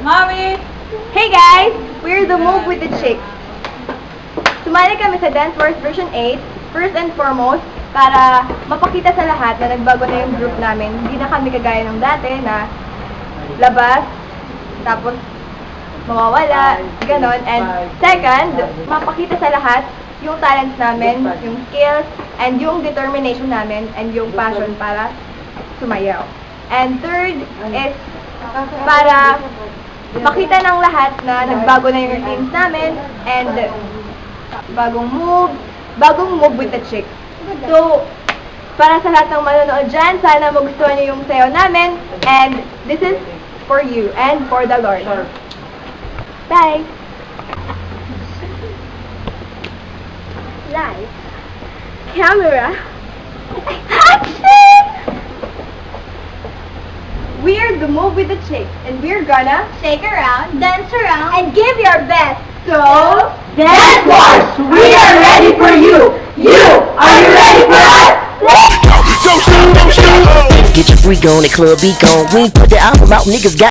Mommy! Hey guys! We're the Move with the Chicks. Sumali kami sa Dance Wars version 8, first and foremost, para mapakita sa lahat na nagbago na yung group namin. Hindi na kami kagaya ng dati na labas, tapos mawawala, ganon. And second, mapakita sa lahat yung talents namin, yung skills, and yung determination namin, and yung passion para sumayaw. And third is para makita ng lahat na nagbago na yung routines namin, and bagong move with the chicks. So, para sa lahat ng manonood dyan, sana magustuhan niyo yung sayaw namin, and this is for you and for the Lord. Bye! Light, camera, action! We're the Move with the Chicks, and we're gonna shake around, dance around, and give your best. So, Dance Wars, we are ready for you. You, are you ready for us? Don't stop, don't stop. Get your freak on, the club beat on. We ain't put the album out, niggas got